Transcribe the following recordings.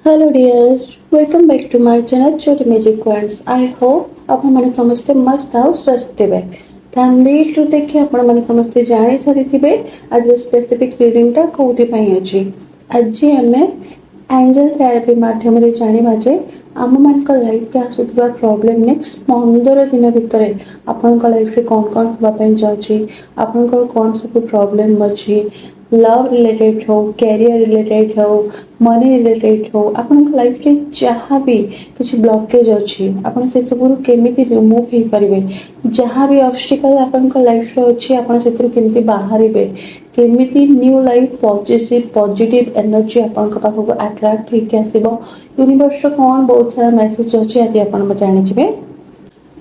Hello dear, welcome back to my channel Choti Magic Wands. I hope ଆପଣ ମାନେ ସମସ୍ତେ ମସ୍ତ ଆଉ ସ୍ୱସ୍ଥ ଥିବେ। ଥମ୍ବନେଲରୁ ଦେଖି ଆପଣ ମାନେ ସମସ୍ତେ ଜାଣି ସାରିଥିବେ ଆଜିର ସ୍ପେସିଫିକ୍ ରିଡିଂଟା କୋଉଥିପାଇଁ ଅଛି। ଆଜି ଆମେ ଏଞ୍ଜେଲ ଥେରାପି ମାଧ୍ୟମରେ ଜାଣିବା ଯେ ଆମମାନଙ୍କ ଲାଇଫରେ ଆସୁଥିବା ପ୍ରୋବ୍ଲେମ ନେକ୍ସଟ 15 ଦିନ ଭିତରେ ଆପଣଙ୍କ ଲାଇଫରେ କ'ଣ କ'ଣ ହେବା ପାଇଁ ଯାଉଛି, ଆପଣଙ୍କର କ'ଣ ସବୁ ପ୍ରୋବ୍ଲେମ ଅଛି, ଲଭ୍ ରିଲେଟେଡ୍ ହଉ, କ୍ୟାରିୟର ରିଲେଟେଡ୍ ହଉ, ମନି ରିଲେଟେଡ୍ ହଉ, ଆପଣଙ୍କ ଲାଇଫରେ ଯାହା ବି କିଛି ବ୍ଲକେଜ୍ ଅଛି ଆପଣ ସେସବୁରୁ କେମିତି ରିମୁଭ୍ ହେଇପାରିବେ, ଯାହା ବି ଅବଷ୍ଟିକାଲ ଆପଣଙ୍କ ଲାଇଫରେ ଅଛି ଆପଣ ସେଥିରୁ କେମିତି ବାହାରିବେ, କେମିତି ନ୍ୟୁ ଲାଇଫ୍ ପଜିଟିଭ୍ ଏନର୍ଜି ଆପଣଙ୍କ ପାଖକୁ ଆଟ୍ରାକ୍ଟ ହେଇକି ଆସିବ। ୟୁନିଭର୍ସର କ'ଣ ବହୁତ ସାରା ମେସେଜ ଅଛି ଆଜି ଆପଣ ଜାଣିଯିବେ।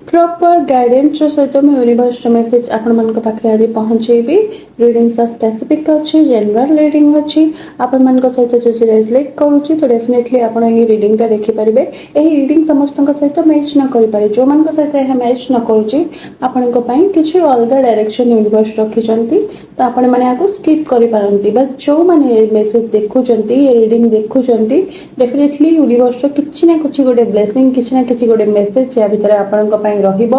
ପ୍ରପର ଗାଇଡେନ୍ସର ସହିତ ମୁଁ ୟୁନିଭର୍ସର ମେସେଜ ଆପଣମାନଙ୍କ ପାଖରେ ଆଜି ପହଞ୍ଚେଇବି। ରିଡ଼ିଂଟା ସ୍ପେସିଫିକ୍ ଅଛି, ଜେନେରାଲ ରିଡ଼ିଂ ଅଛି। ଆପଣମାନଙ୍କ ସହିତ ଯଦି ରିଲେଟ୍ କରୁଛି ତ ଡେଫିନେଟଲି ଆପଣ ଏହି ରିଡ଼ିଂଟା ଦେଖିପାରିବେ। ଏହି ରିଡ଼ିଂ ସମସ୍ତଙ୍କ ସହିତ ମ୍ୟାଚ୍ ନ କରିପାରେ, ଯେଉଁମାନଙ୍କ ସହିତ ଏହା ମ୍ୟାଚ୍ ନ କରୁଛି ଆପଣଙ୍କ ପାଇଁ କିଛି ଅଲଗା ଡାଇରେକ୍ସନ ୟୁନିଭର୍ସ ରଖିଛନ୍ତି, ତ ଆପଣମାନେ ଆକୁ ସ୍କିପ୍ କରିପାରନ୍ତି। ବା ଯେଉଁମାନେ ଏ ମେସେଜ ଦେଖୁଛନ୍ତି, ଏ ରିଡ଼ିଂ ଦେଖୁଛନ୍ତି, ଡେଫିନେଟଲି ୟୁନିଭର୍ସର କିଛି ନା କିଛି ଗୋଟେ ବ୍ଲେସିଂ, କିଛି ନା କିଛି ଗୋଟେ ମେସେଜ ୟା ଭିତରେ ଆପଣଙ୍କ ପାଇଁ ରହିବ।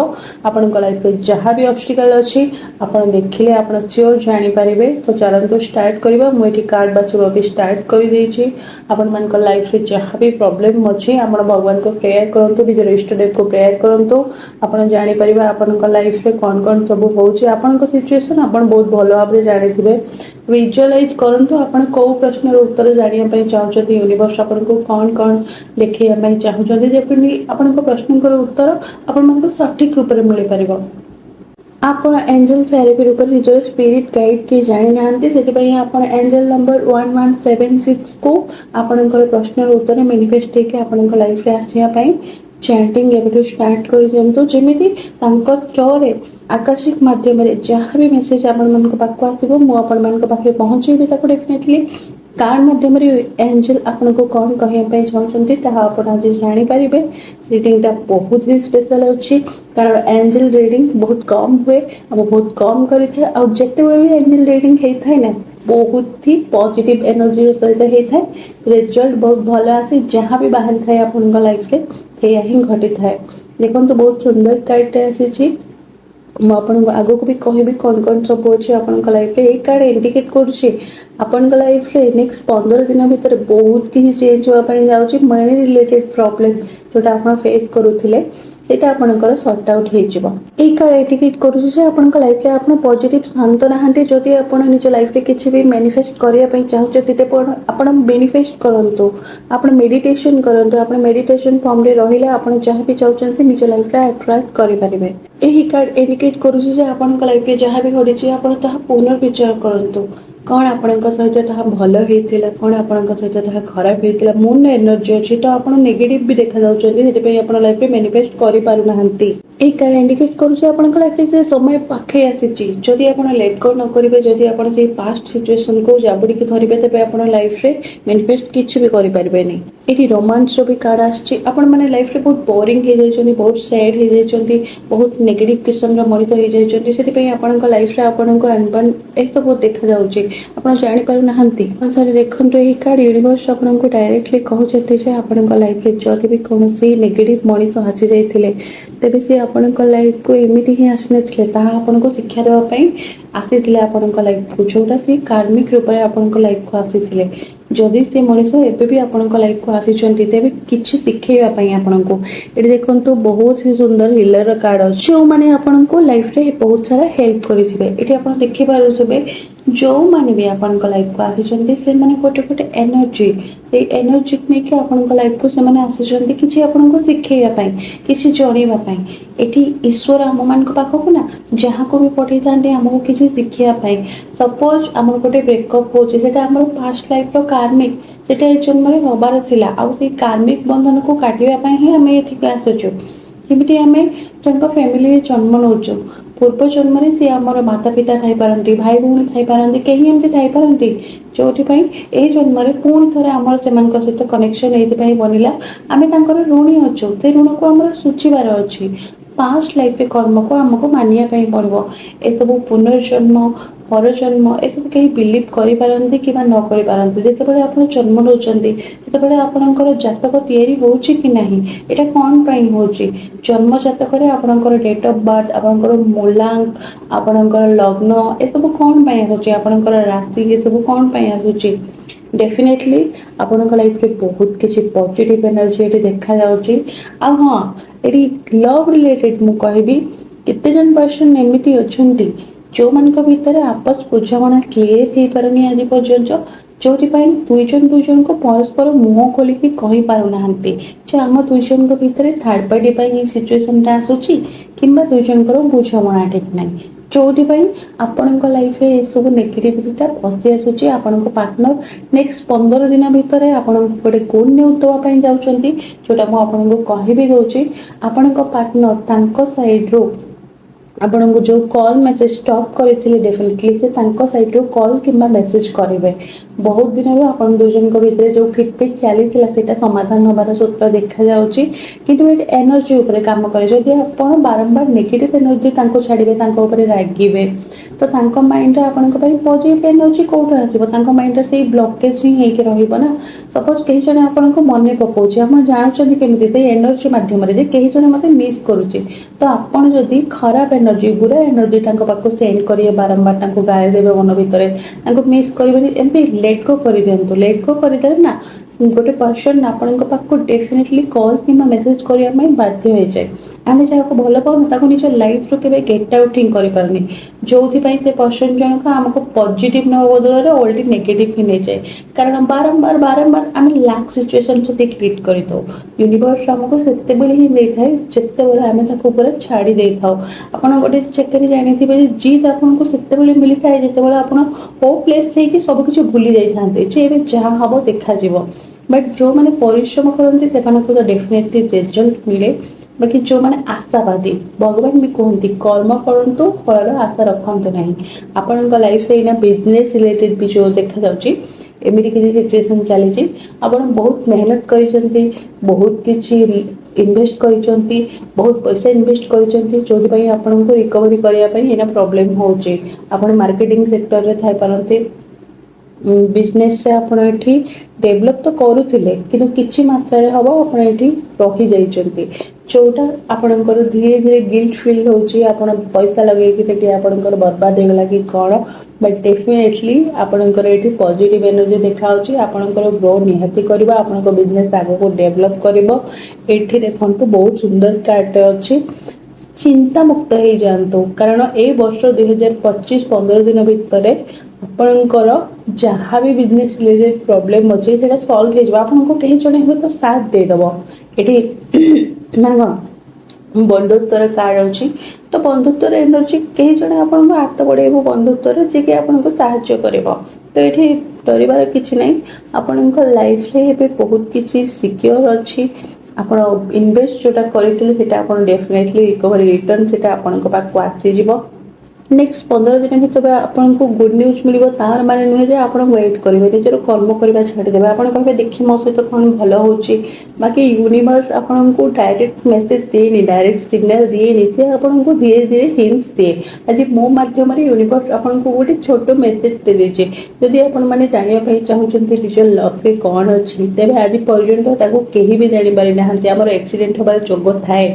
ଆପଣଙ୍କ ଲାଇଫରେ ଯାହା ବି ଅବଷ୍ଟିକାଲ ଅଛି ଆପଣ ଦେଖିଲେ ଆପଣ ସିଓର ଜାଣିପାରିବେ। ତ ଚାଲନ୍ତୁ ଷ୍ଟାର୍ଟ କରିବା। ମୁଁ ଏଠି କାର୍ଡ଼ ବାଛିବା ବି ଷ୍ଟାର୍ଟ କରିଦେଇଛି। ଆପଣମାନଙ୍କ ଲାଇଫରେ ଯାହା ବି ପ୍ରୋବ୍ଲେମ୍ ଅଛି ଆପଣ ଭଗବାନଙ୍କୁ ପ୍ରେୟାର କରନ୍ତୁ, ନିଜର ଇଷ୍ଟଦେବକୁ ପ୍ରେୟାର କରନ୍ତୁ। ଆପଣ ଜାଣିପାରିବେ ଆପଣଙ୍କ ଲାଇଫରେ କ'ଣ କ'ଣ ସବୁ ହେଉଛି, ଆପଣଙ୍କ ସିଚୁଏସନ୍ ଆପଣ ବହୁତ ଭଲ ଭାବରେ ଜାଣିଥିବେ। ଭିଜୁଆଲାଇଜ୍ କରନ୍ତୁ ଆପଣ କେଉଁ ପ୍ରଶ୍ନର ଉତ୍ତର ଜାଣିବା ପାଇଁ ଚାହୁଁଛନ୍ତି, ୟୁନିଭର୍ସ ଆପଣଙ୍କୁ କ'ଣ କ'ଣ ଲେଖାଇବା ପାଇଁ ଚାହୁଁଛନ୍ତି, ଯେପରି ଆପଣଙ୍କ ପ୍ରଶ୍ନଙ୍କର ଉତ୍ତର ଆପଣମାନଙ୍କୁ ସଠିକ୍ ରୂପରେ ମିଳିପାରିବ। ଆପଣ ଏଞ୍ଜେଲ ଥେରାପି ରୂପରେ ନିଜର ସ୍ପିରିଟ୍ ଗାଇଡ୍ କିଏ ଜାଣିନାହାନ୍ତି, ସେଥିପାଇଁ ଆପଣ ଏଞ୍ଜେଲ ନମ୍ବର 1176କୁ ଆପଣଙ୍କର ପ୍ରଶ୍ନର ଉତ୍ତର ମ୍ୟାନିଫେଷ୍ଟ ହେଇକି ଆପଣଙ୍କ ଲାଇଫରେ ଆସିବା ପାଇଁ ଚାଣ୍ଟିଂ ଏବେଠୁ ଷ୍ଟାର୍ଟ କରିଦିଅନ୍ତୁ। ଯେମିତି ତାଙ୍କ ଥ୍ରୋରେ ଆକାଶିକ ମାଧ୍ୟମରେ ଯାହା ବି ମେସେଜ ଆପଣମାନଙ୍କ ପାଖକୁ ଆସିବ ମୁଁ ଆପଣମାନଙ୍କ ପାଖରେ ପହଞ୍ଚେଇବି ତାକୁ ଡେଫିନେଟଲି। କାର୍ଡ଼ ମାଧ୍ୟମରେ ଏଞ୍ଜେଲ ଆପଣଙ୍କୁ କ'ଣ କହିବା ପାଇଁ ଚାହୁଁଛନ୍ତି ତାହା ଆପଣ ଆଜି ଜାଣିପାରିବେ। ରିଡ଼ିଂଟା ବହୁତ ହିଁ ସ୍ପେଶାଲ ଅଛି, କାରଣ ଏଞ୍ଜେଲ ରିଡ଼ିଂ ବହୁତ କମ୍ ହୁଏ, ଆଉ ବହୁତ କମ୍ କରିଥାଏ। ଆଉ ଯେତେବେଳେ ବି ଏଞ୍ଜେଲ ରିଡ଼ିଂ ହେଇଥାଏ ନା ବହୁତ ହି ପଜିଟିଭ୍ ଏନର୍ଜିର ସହିତ ହେଇଥାଏ। ରେଜଲ୍ଟ ବହୁତ ଭଲ ଆସେ, ଯାହା ବି ବାହାରିଥାଏ ଆପଣଙ୍କ ଲାଇଫରେ ସେଇଆ ହିଁ ଘଟିଥାଏ। ଦେଖନ୍ତୁ ବହୁତ ସୁନ୍ଦର କାର୍ଡ଼ଟେ ଆସିଛି। ମୁଁ ଆପଣଙ୍କୁ ଆଗକୁ ବି କହିବି କ'ଣ କ'ଣ ସବୁ ଅଛି ଆପଣଙ୍କ ଲାଇଫରେ। ଏଇ କାର୍ଡ଼ ଇଣ୍ଡିକେଟ୍ କରୁଛି ଆପଣଙ୍କ ଲାଇଫରେ ନେକ୍ସଟ 15 ଦିନ ଭିତରେ ବହୁତ କିଛି ଚେଞ୍ଜ ହେବା ପାଇଁ ଯାଉଛି। ମନି ରିଲେଟେଡ୍ ପ୍ରୋବ୍ଲେମ୍ ଯେଉଁଟା ଆପଣ ଫେସ୍ କରୁଥିଲେ ସେଇଟା ଆପଣଙ୍କର ସର୍ଟ ଆଉଟ୍ ହେଇଯିବ। ଏଇ କାର୍ଡ଼ ଇଣ୍ଡିକେଟ୍ କରୁଛି ଯେ ଆପଣଙ୍କ ଲାଇଫରେ ଆପଣ ପଜିଟିଭ୍ ଶାନ୍ତ ନାହାନ୍ତି। ଯଦି ଆପଣ ନିଜ ଲାଇଫରେ କିଛି ବି ମ୍ୟାନିଫେଷ୍ଟ କରିବା ପାଇଁ ଚାହୁଁଛନ୍ତି ତେବେ ଆପଣ ମ୍ୟାନିଫେଷ୍ଟ କରନ୍ତୁ, ଆପଣ ମେଡ଼ିଟେସନ୍ କରନ୍ତୁ। ଆପଣ ମେଡ଼ିଟେସନ୍ ଫର୍ମରେ ରହିଲେ ଆପଣ ଯାହା ବି ଚାହୁଁଛନ୍ତି ନିଜ ଲାଇଫରେ ଆଟ୍ରାକ୍ଟ କରିପାରିବେ। ଏହି କାର୍ଡ଼ ଇଣ୍ଡିକେଟ୍ କରୁଛି ଯେ ଆପଣଙ୍କ ଲାଇଫରେ ଯାହା ବି ଘଟିଛି ଆପଣ ତାହା ପୁନର୍ବିଚାର କରନ୍ତୁ। କ'ଣ ଆପଣଙ୍କ ସହିତ ତାହା ଭଲ ହେଇଥିଲା, କ'ଣ ଆପଣଙ୍କ ସହିତ ତାହା ଖରାପ ହେଇଥିଲା। ମୁନ୍ ଏନର୍ଜି ଅଛି, ତ ଆପଣ ନେଗେଟିଭ୍ ବି ଦେଖାଯାଉଛନ୍ତି, ସେଥିପାଇଁ ଆପଣ ଲାଇଫରେ ମ୍ୟାନିଫେଷ୍ଟ କରିପାରୁନାହାନ୍ତି। ଏହି କାର୍ଡ଼ ଇଣ୍ଡିକେଟ୍ କରୁଛି ଆପଣଙ୍କ ଲାଇଫରେ ସେ ସମୟ ପାଖେଇ ଆସିଛି। ଯଦି ଆପଣ ଲେଟ୍ ଗୋ ନ କରିବେ, ଯଦି ଆପଣ ସେଇ ପାଷ୍ଟ ସିଚୁଏସନକୁ ଜାବୁଡ଼ିକି ଧରିବେ ତେବେ ଆପଣ ଲାଇଫରେ ମ୍ୟାନିଫେଷ୍ଟ କିଛି ବି କରିପାରିବେନି। ଏଠି ରୋମାନ୍ସର ବି କାର୍ଡ଼ ଆସିଛି। ଆପଣମାନେ ଲାଇଫରେ ବହୁତ ବୋରିଂ ହେଇଯାଇଛନ୍ତି, ବହୁତ ସ୍ୟାଡ୍ ହେଇଯାଇଛନ୍ତି, ବହୁତ ନେଗେଟିଭ୍ କିସମର ମଣିଷ ହେଇଯାଇଛନ୍ତି, ସେଥିପାଇଁ ଆପଣଙ୍କ ଲାଇଫରେ ଆପଣଙ୍କ ଏସବୁ ଦେଖାଯାଉଛି, ଆପଣ ଜାଣିପାରୁନାହାନ୍ତି। ଆପଣ ଥରେ ଦେଖନ୍ତୁ ଏହି କାର୍ଡ଼ ୟୁନିଭର୍ସ ଆପଣଙ୍କୁ ଡାଇରେକ୍ଟଲି କହୁଛନ୍ତି ଯେ ଆପଣଙ୍କ ଲାଇଫରେ ଯଦି ବି କୌଣସି ନେଗେଟିଭ୍ ମଣିଷ ଆସିଯାଇଥିଲେ ତେବେ ସେ ଆପଣଙ୍କ ଲାଇଫକୁ ଏମିତି ହିଁ ଆସିନଥିଲେ, ତାହା ଆପଣଙ୍କୁ ଶିକ୍ଷା ଦେବା ପାଇଁ ଆସିଥିଲେ ଆପଣଙ୍କ ଲାଇଫକୁ, ଯେଉଁଟା ସେ କାର୍ମିକ ରୂପରେ ଆପଣଙ୍କ ଲାଇଫକୁ ଆସିଥିଲେ। ଯଦି ସେ ମଣିଷ ଏବେ ବି ଆପଣଙ୍କ ଲାଇଫକୁ ଆସିଛନ୍ତି ତେବେ କିଛି ଶିଖେଇବା ପାଇଁ ଆପଣଙ୍କୁ। ଏଠି ଦେଖନ୍ତୁ ବହୁତ ହି ସୁନ୍ଦର ହିଲର କାର୍ଡ଼ ଅଛି, ଯେଉଁମାନେ ଆପଣଙ୍କୁ ଲାଇଫରେ ବହୁତ ସାରା ହେଲ୍ପ କରିଥିବେ। ଏଠି ଆପଣ ଦେଖିପାରୁଥିବେ ଯେଉଁମାନେ ବି ଆପଣଙ୍କ ଲାଇଫକୁ ଆସିଛନ୍ତି ସେମାନେ ଗୋଟେ ଗୋଟେ ଏନର୍ଜି, ସେଇ ଏନର୍ଜିକୁ ନେଇକି ଆପଣଙ୍କ ଲାଇଫକୁ ସେମାନେ ଆସିଛନ୍ତି କିଛି ଆପଣଙ୍କୁ ଶିଖେଇବା ପାଇଁ, କିଛି ଜଣେଇବା ପାଇଁ। ଏଠି ଈଶ୍ୱର ଆମମାନଙ୍କ ପାଖକୁ ନା ଯାହାକୁ ବି ପଠେଇଥାନ୍ତି ଆମକୁ କିଛି ଶିଖିବା ପାଇଁ। ସପୋଜ ଆମର ଗୋଟେ ବ୍ରେକଅପ୍ ହେଉଛି, ସେଇଟା ଆମର ପାଷ୍ଟ ଲାଇଫର କାର୍ମିକ, ସେଇଟା ଏ ଜନ୍ମରେ ହେବାର ଥିଲା, ଆଉ ସେଇ କାର୍ମିକ ବନ୍ଧନକୁ କାଟିବା ପାଇଁ ହିଁ ଆମେ ଏଠିକି ଆସୁଛୁ। ଯେମିତି ଆମେ ଜଣଙ୍କ ଫ୍ୟାମିଲିରେ ଜନ୍ମ ନେଉଛୁ, ପୂର୍ବ ଜନ୍ମରେ ସିଏ ଆମର ମାତା ପିତା ଥାଇପାରନ୍ତି, ଭାଇ ଭଉଣୀ ଥାଇପାରନ୍ତି, କେହି ଏମିତି ଥାଇପାରନ୍ତି ଯେଉଁଥିପାଇଁ ଏହି ଜନ୍ମରେ ପୁଣି ଥରେ ଆମର ସେମାନଙ୍କ ସହିତ କନେକ୍ସନ୍ ଏଇଥିପାଇଁ ବନିଲା ଆମେ ତାଙ୍କର ଋଣୀ ଅଛୁ, ସେ ଋଣକୁ ଆମର ଶୁଝିବାର ଅଛି। ପାଷ୍ଟ ଲାଇଫରେ କର୍ମକୁ ଆମକୁ ମାନିବା ପାଇଁ ପଡ଼ିବ। ଏସବୁ ପୁନର୍ଜନ୍ମ परजन्म एसବୁ कहीं बिलीव करिपारନ୍ତି कि न करिपारନ୍ତି जेतेबेले आपण जन्म नउचंती सेतेबेले आपणकर जातक तयारी होउची कि नाही एटा कोन पई होउची जन्म जातकरे आपणकर डेट ऑफ बर्थ आपणकर मूलांक आपणकर लग्न एसବୁ कोन पई आସୁची आपणकर राशि एसବୁ कोन पई आସୁची डेफिनेटली आपणक लाइफ रे बहुत किसी पॉजिटिव एनर्जी एटी देखा जाउची आ हां एटी लव रिलेटेड मु कहबी केते जन पर्सन एमिति अछंती जो मानक भितर आपस बुझामणा क्लियर हो पारनी आज पर्यंत जो दुई जन को परस्पर मुह खोलिकी कही पारना जे आम दुई जन भितर थर्ड पार्टी सिचुएशन टा आसूची किंबा दुई जन बुझामणा ठीक ना जो आपण लाइफ रे सब नेगेटिविटीटा पशि आसूची आपण पार्टनर नेक्स्ट 15 दिन भितर आपण गोटे गुड न्यूज देवाई जाऊँगी जोटा मुझे कह भी दूसरी आपण पार्टनर तांको साइड रो आपण को जो कॉल मेसेज स्टॉप करते डेफिनेटली से साइड रो कॉल किंबा मेसेज करेंगे बहुत दिन आपण दुई जन भितर जो खिटपिट चली समाधान हबार सूत्र देखा जाऊँगी किंतु ये एनर्जी उपरे काम करे जदि आपण बारंबार नेगेटिव एनर्जी छाड़े रागिबे तो माइंड आपण पॉजिटिव एनर्जी कौट आसो माइंड से ब्लॉकेज ही होना सपोज कहीं जन आपण मन पकाउे आप जानते केमी से एनर्जी मध्यम कहीं जन मत मिस करुचे तो आपड़ जदि खराब एनर्जी बुरा एनर्जी पाक सेंड करेंगे बारंबार गाय देवे मन भितर मिस करेंगे एमती लेट गो कर दिंतु लेट गो करदे ना गोटे पर्सन आपण पाक डेफिनेटली कॉल कि मेसेज करने बाध्य हो जाए आम जहाँ भल पाऊँ निज लाइफ रू के गेट आउट हिं कर जो से पर्सन जनक आमको पॉजिटिव न बदल ओल्टी नेगेटिव ही नहीं जाए कारण बारंबार बारंबार आम लाक सिचुएशन क्रिएट कर दो यूनिवर्स आमको से ही नहीं था जिते आम पूरा छाड़ी दे था आपड़ गोटे चेकरी जानते जीत आपको से मिली था जिते आप होपलेस हो सबकि भूली जाते जहाँ हम देखा बट जो मैंने परिश्रम करते तो डेफिनेटली रिजल्ट मिले बाकी जो मैंने आशावादी भगवान भी कहते कर्म करूँ फल आशा रखते ना आपण लाइफ रे बिजनेस रिलेटेड भी जो देखा जाऊँगी एमती किसी सिचुएशन चली आपण बहुत मेहनत कर बहुत किसी इन्वेस्ट कर बहुत पैसा इन्वेस्ट कर आपन को रिकवरी करने प्रॉब्लम हो मार्केटिंग सेक्टर रे थाई पारंते बिजनेस से आपण एठी डेवलप तो करुले कि किसी मात्रा हम आप रही जाइए जोटा आपणकर धीरे धीरे गिल्ट फिल होना पैसा लगे आपणकर बर्बाद होगला कि कौन बट डेफिनेटली आपणकर ये पॉजिटिव एनर्जी देखा आपणकर ग्रो निहाती करवा आपण बिजनेस आग को डेवलप कर देखु बहुत सुंदर कार्ड अच्छी चिंता मुक्त हो जातु कारण ए वर्ष 2025 15 दिन भितर आपणकर जहाँ भी बिजनेस रिलेटेड प्रॉब्लम अच्छे से सल्व हो कहीं जड़े हुए तो साथ देदेव ये मान कौन बंधुत्वर कार्ड अच्छी तो बंधुत्वर एनर्जी कहीं जड़े आपको हाथ बढ़े बंधुत्वर जी कि आपको साहाय्य कर तो ये डरबार किसी ना आपण लाइफ रे बहुत किसी सिक्योर अच्छी आप इन्वेस्ट जोटा करते डेफिनेटली रिकवरी रिटर्न से आपण पाक आसीज नेक्स्ट 15 दिन भर आपको गुड न्यूज मिल तार माने नुहे आप वेट करेंगे निजर कर्म करवा छाड़देवे आप कहे देखिए मो सहित कौन भल हो बाकी यूनिवर्स आपको डायरेक्ट मेसेज दिए डायरेक्ट सिग्नल दिए सी आपको धीरे धीरे हिंट्स दिए आज मो मध्यम यूनिवर्स आपको गोटे छोट मेसेज दे दीजिए जदि आपने जानवाई चाहते निज लक्ष्य कौन अच्छी तेज आज पर्यटन कहीं भी जापारी ना आम एक्सीडेंट हबार जोग थाए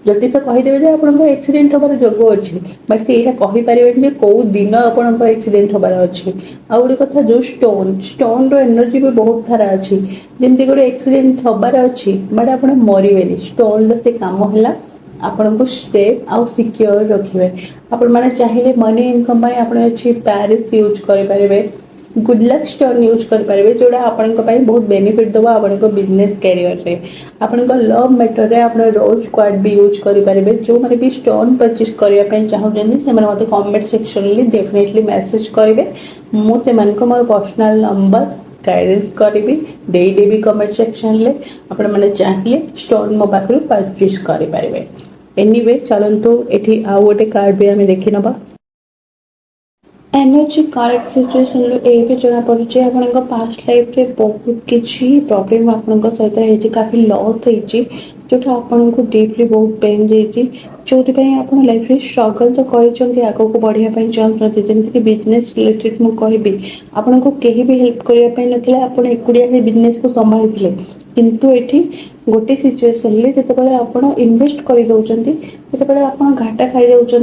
ज्योतिष कहीदेवे आप एक्सीडेंट हबार जोग अच्छी बट से यहाँ कहीपर कौ दिन आप एक्सीडेंट हबार अच्छी आ गोटे कथा जो स्टोन एनर्जी भी बहुत सारा अच्छी जमी गोटे एक्सीडेंट हबार अच्छी बट आप मरवे स्टोन से कम है आपन को सेफ आउ सिक्योर रखिए आपण मैंने चाहिए मनी इनकम आप पैरिस यूज करेंगे गुड लक स्टोन यूज करेंगे जोड़ा आपण बहुत बेनिफिट दबा आपण बिजनेस कैरियर रे आपण लव मैटर रे आप रोज क्वाड भी यूज करेंगे जो मैंने भी स्टोन परचेज करने चाहते से मत कमेंट सेक्शन में डेफिनेटली मैसेज करेंगे मुझे मोर पर्सनल नंबर गाइडेंस करी देदेवी कमेंट सेक्शन में आपण मैंने चाहिए स्टोन मो पाखु परचेज करेंगे एनीवे चलतु ये आउ गोटे कार्ड भी आम देखी नवा एनर्जी करेक्ट सिचुएशन ये जना पड़े आप पास्ट लाइफ रे बहुत किसी प्रॉब्लम आप सहित काफी लॉस होती जोटा आपन को डीपली बहुत पेन जाइए जो आप लाइफ में स्ट्रगल तो कर आग को बढ़ाई चाहते जमीन कि बिजनेस रिलेटेड मुझे कहबी आपन को कहीं भी हेल्प करने ना आप एकुटिया से बिजनेस को संभाली किंतु ये गोटे सिचुएसन जिते आप इनवेस्ट कर दौरान जिते आप घाटा खाई जाऊँच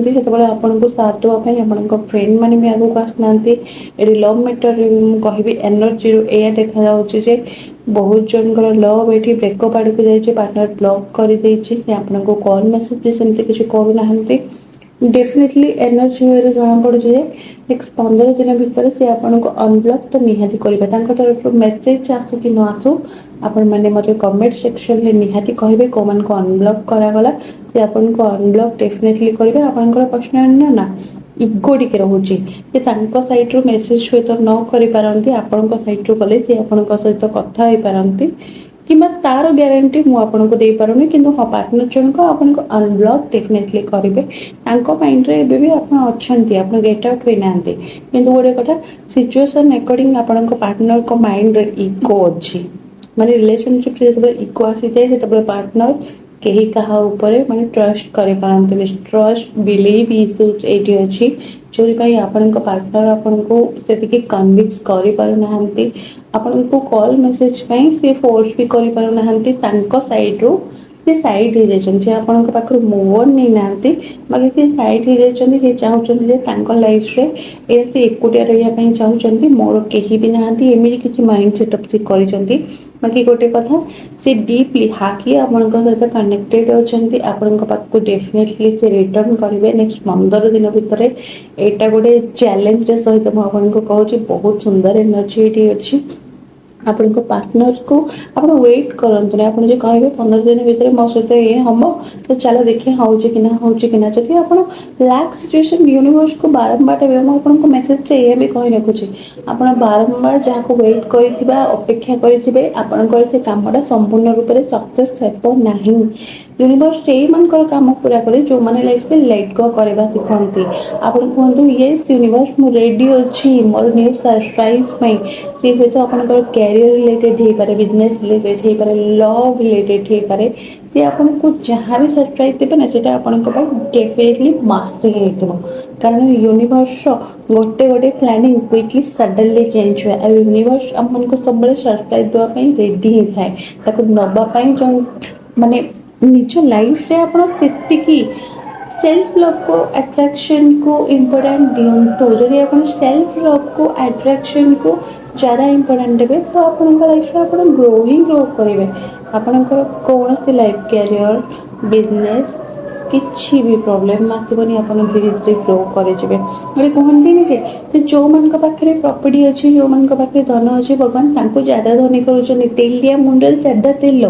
आपन को साथ देवाई आप फ्रेंड मैंने भी आगे आसना ये लव मैटर कहबी एनर्जी या देखा बहुत जनकर लव ये ब्रेकअप आड़ को जाइए पार्टनर ब्लॉक कर आपको कॉल मेसेज भी सेमती किसी करूना डेफिनेटली एनर्जी वे जना पड़े नेक्स्ट 15 दिन भितर सी आपन को अनब्लॉक तो निहाती करेंगे तरफ मेसेज आसू कि न आसू आपण मैंने मतलब कमेंट सेक्शन में निहाती कहे कौ मान को अनब्लॉक करागला सी आपन को अनब्लॉक डेफिनेटली करेंगे आपंकर पर्सनाल ना इगो टिके रोचे सैड्रु मेसेज सहित न करें आपण सैड्रु कले सी आपण सहित कथा हो पारती कि तार ग्यारंटी मुझे दे पारुनी कि हाँ पार्टनर जनक आपको अनब्लॉक डेफिनेटली करेंगे माइंड रे भी आप अच्छा गेट आउट होना कि गोटे कथा सिचुएसन अकॉर्डिंग आपण पार्टनर को माइंड रे इगो अच्छी माने रिलेशनशिप जो इगो आसी जाए से पार्टनर कहीं कहा ऊपर माने ट्रस्ट करें ट्रस्ट बिलीव इश्यूज ये अच्छी जो आपण पार्टनर आपन को से कन्विंस कर आपण को कॉल मेसेज सी फोर्स भी कर सैड्रु सी सैड हो जाए आपण पाखर मूव ऑन नहीं ना बाकी सी सैड हो जाए चाहते लाइफ रे ये सी एकुटिया रही चाहते मोर कहीं भी ना एमती किसी माइंड सेटअप सी कर बाकी गोटे कथा सी डीपली हार्टली आपण सहित कनेक्टेड अच्छा आपण पाखक डेफिनेटली से रिटर्न करेंगे नेक्स्ट 15 दिन भितर यहाँ गोटे चैलेंज सहित मुझे कहूँ बहुत सुंदर एनर्जी ये अच्छी आपण पार्टनर को आप वेट करते आप जो कहे 15 दिन भितर मो सहित ये हम तो चलो देखिए हूँ कि ना जब आप लैक सिचुएशन यूनिवर्स को बारंबार आपको मेसेज ये भी कही रखुच्छी आप बारंबार जहाँ को वेट कर अपेक्षा करेंगे आपंकर से कमटा संपूर्ण रूप से सक्सेस होना यूनिवर्स यही मानकर काम पूरा करे जो मैंने लाइफ में लेट गो करवा शिखती आप कहतु येस यूनिवर्स मु रेडी अच्छी मोर न्यू सरप्राइज सी हुए तो आपंकर कैरियर रिलेटेड हो पारे बिजनेस रिलेटेड हो पारे लव रिलेटेड हो पारे सी आपको जहाँ भी सरप्राइज देवे ना सीटा आपण डेफिनेटली मस्त हो कारण यूनिवर्स गोटे गोटे प्लानिंग क्विकली सडनली चेंज हुए यूनिवर्स आपको सब सरप्राइज देवाई रेडी ही थाए नवापाई जो माने निज लाइफ रे आपण सेतिकी सेल्फ लव को अट्रैक्शन को इम्पोर्टेंट दिंतु जदि आप सेल्फ लव को अट्रैक्शन को ज़्यादा इम्पोर्टेंट देवे तो आप लाइफ में आप ग्रो करेंगे आपणकर कौन सी लाइफ कैरियर बिजनेस किसी भी प्रोब्लेम आसबनी आप धीरे धीरे ग्रो करेंगे गोटे कहती जे जो मान पाखे प्रॉपर्टी अच्छी जो मान पाखे धन अच्छी भगवान ज़्यादा धनी कर तेल दिया मुंडे ज़्यादा तेल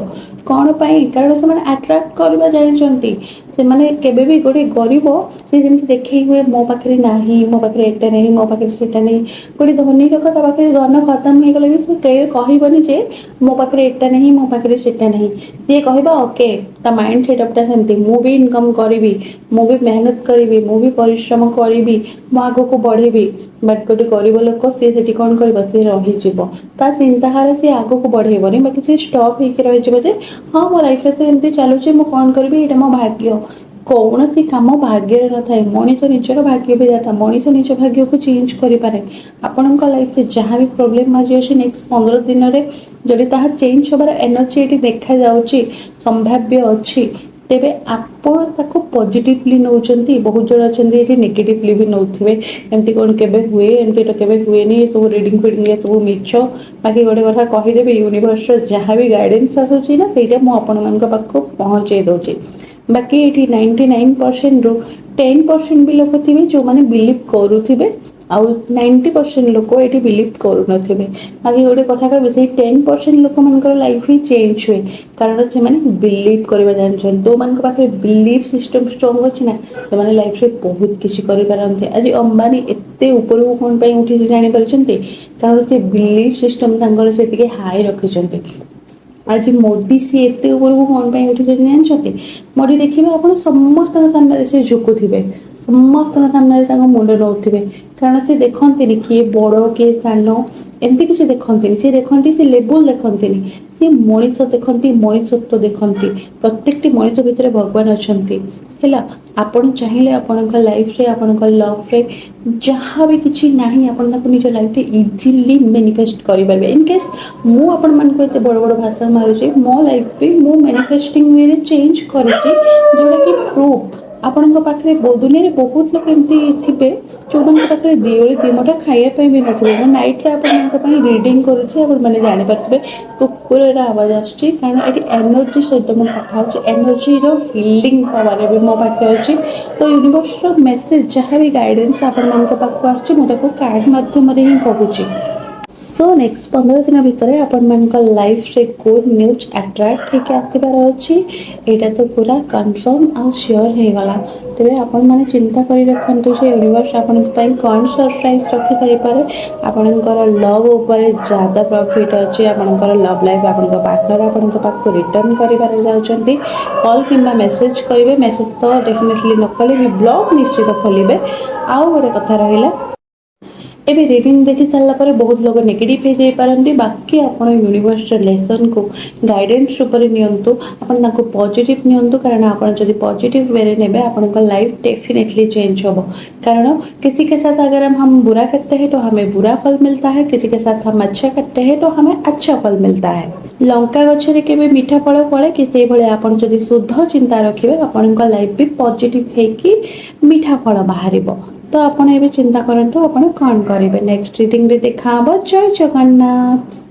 कौन पाई कारण से अट्राक्ट करवा जानते से माने केबे भी गोटे गरीब से जमी देखे हुए मो पाखे ना मो पाखे एटा नहीं मो पाखे सेटा नहीं गोटे धनी लोक पाखे धन खत्म हो गले भी से कहबनी जे मो पाखे एटा नहीं मो पाखे सेटा नहीं सी कह ओके ता माइंड सेटअपटा सेमती मु भी इनकम करी मु भी मेहनत करी मु भी परिश्रम करी मु आग को बढ़ेबी बट गोटे गरीब लोक सी कौन कर रही चिंताधारा सी आग को बढ़ेबनी बाकी सी स्टॉप होकर रही हाँ मो लाइफ तो एमती चलुचे मु कौन करी ये मो भाग्य कौन सी कम भाग्य न थाए मनीष निजर भाग्य भी जाता मनीष निज भाग्य को चेंज करें आपण लाइफ में जहाँ भी प्रोब्लेम आज अच्छे नेक्स्ट 15 दिन में जदि ताहा चेंज होबार एनर्जी ये देखा जाऊँगी संभाव्य अच्छी तेबे आपण ताको पॉजिटिवली नौचंती बहुत जन अच्छा ये नेगेटिवली भी नौथिबे एमती कौन केबे हुए एमती तो केबे हुए नहीं सब रीडिंग फिडिंग ये सब मिछ बाकी गोटे कथा कहीदेवी यूनिवर्स जहाँ भी गाइडेंस आसूची ना ସେଇଟା ମୁଁ ଆପଣମାନଙ୍କ ପାଖକୁ ପହଞ୍ଚେଇ ଦଉଛି बाकी ये 99% ରୁ 10% भी लोग थे जो मैंने बिलीव करुवे आउ 90% लोक ये बिलीव करू नथिबे बाकी गोटे कथा कहबी से 10% लोक मानकर लाइफ ही चेंज हुए कारण से माने बिलीव करबा जानछन तो मान पाखे बिलीव सिस्टम स्ट्रांग अछि ना से माने लाइफ रे बहुत किछि करि पारंते आज अंबानी एते ऊपर को कोन पई उठी से जानि परछन्ते कारण से बिलीव सिस्टम तांकर सेतिके हाई रखिछन्ते आज मोदी सी एत ऊपर को कौन उठी जानते मोदी देखिए आप समस्त सामने से झुकुवे ସମସ୍ତଙ୍କ ସାମ୍ନାରେ ତାଙ୍କ ମୁଣ୍ଡ ନଉଥିବେ, କାରଣ ସେ ଦେଖନ୍ତିନି କିଏ ବଡ଼ କିଏ ସାନ, ଏମିତି କିଛି ଦେଖନ୍ତିନି। ସେ ଦେଖନ୍ତି, ସେ ଲେବୁଲ୍ ଦେଖନ୍ତିନି, ସେ ମଣିଷ ଦେଖନ୍ତି, ମଣିଷତ୍ୱ ଦେଖନ୍ତି। ପ୍ରତ୍ୟେକଟି ମଣିଷ ଭିତରେ ଭଗବାନ ଅଛନ୍ତି ହେଲା। ଆପଣ ଚାହିଁଲେ ଆପଣଙ୍କ ଲାଇଫରେ, ଆପଣଙ୍କ ଲଭରେ ଯାହା ବି କିଛି ନାହିଁ, ଆପଣ ତାକୁ ନିଜ ଲାଇଫରେ ଇଜିଲି ମ୍ୟାନିଫେଷ୍ଟ କରିପାରିବେ। ଇନ୍ କେସ୍ ମୁଁ ଆପଣମାନଙ୍କୁ ଏତେ ବଡ଼ ବଡ଼ ଭାଷଣ ମାରୁଛି, ମୋ ଲାଇଫ ବି ମୁଁ ମ୍ୟାନିଫେଷ୍ଟିଂ ୱେରେ ଚେଞ୍ଜ କରିଛି, ଯେଉଁଟାକି ପ୍ରୁଫ୍ ଆପଣଙ୍କ ପାଖରେ। ଦୁନିଆରେ ବହୁତ ଲୋକ ଏମିତି ଥିବେ ଯେଉଁମାନଙ୍କ ପାଖରେ ଦି ଓଳି ଦି ମୁଠା ଖାଇବା ପାଇଁ ବି ନଥିବ। ମୁଁ ନାଇଟ୍ରେ ଆପଣଙ୍କ ପାଇଁ ରିଡ଼ିଂ କରୁଛି, ଆପଣମାନେ ଜାଣିପାରୁଥିବେ କୁକୁରର ଆବାଜ ଆସୁଛି, କାରଣ ଏଠି ଏନର୍ଜି ସହିତ ମୁଁ କଥା ହେଉଛି। ଏନର୍ଜିର ହିଲିଂ ପାୱାର ଏବେ ମୋ ପାଖରେ ଅଛି। ତ ୟୁନିଭର୍ସର ମେସେଜ୍ ଯାହା ବି ଗାଇଡ଼େନ୍ସ ଆପଣମାନଙ୍କ ପାଖକୁ ଆସୁଛି, ମୁଁ ତାକୁ କାର୍ଡ଼ ମାଧ୍ୟମରେ ହିଁ କହୁଛି। ସୋ ନେକ୍ସଟ 15 ଦିନ ଭିତରେ ଆପଣମାନଙ୍କ ଲାଇଫରେ ଗୁଡ୍ ନ୍ୟୁଜ୍ ଆଟ୍ରାକ୍ଟ ହେଇକି ଆସିବାର ଅଛି। ଏଇଟା ତ ପୁରା କନଫର୍ମ ଆଉ ସିଓର ହେଇଗଲା। ତେବେ ଆପଣମାନେ ଚିନ୍ତା କରି ରଖନ୍ତୁ ଯେ ୟୁନିଭର୍ସ ଆପଣଙ୍କ ପାଇଁ କ'ଣ ସରପ୍ରାଇଜ୍ ରଖିଥାଇପାରେ। ଆପଣଙ୍କର ଲଭ୍ ଉପରେ ଜ୍ୟାଦା ପ୍ରଫିଟ୍ ଅଛି। ଆପଣଙ୍କର ଲଭ୍ ଲାଇଫ୍, ଆପଣଙ୍କ ପାର୍ଟନର ଆପଣଙ୍କ ପାଖକୁ ରିଟର୍ନ କରିବାରେ ଯାଉଛନ୍ତି। କଲ୍ କିମ୍ବା ମେସେଜ୍ କରିବେ। ମେସେଜ୍ ତ ଡେଫିନେଟଲି ନ କଲେ ବି ବ୍ଲଗ୍ ନିଶ୍ଚିତ ଖୋଲିବେ। ଆଉ ଗୋଟେ କଥା ରହିଲା, ଏବେ ରିଡ଼ିଂ ଦେଖି ସାରିଲା ପରେ ବହୁତ ଲୋକ ନେଗେଟିଭ୍ ହେଇଯାଇପାରନ୍ତି। ବାକି ଆପଣ ୟୁନିଭର୍ସର ଲେସନ୍କୁ ଗାଇଡ଼େନ୍ସ ରୂପରେ ନିଅନ୍ତୁ। ଆପଣ ତାକୁ ପଜିଟିଭ୍ ନିଅନ୍ତୁ, କାରଣ ଆପଣ ଯଦି ପଜିଟିଭ୍ ୱେରେ ନେବେ ଆପଣଙ୍କ ଲାइଫ डेफिनेटली चेंज हो। कारण किसी के साथ अगर हम बुरा करते हैं तो हमें बुरा फल मिलता है, किसी के साथ हम अच्छा करते हैं तो हमें अच्छा फल मिलता है। लंका गछरे केबे मीठा फल फले कि से भले आपण जदि शुद्ध चिंता रखिबे आपणक लाइफ भी पॉजिटिव हेकी मीठा फल बाहरिबो। तो आपण एबे चिंता करंतु आपण कौन करेंगे। नेक्स्ट रीडिंग रे देखा हबो। जय जगन्नाथ।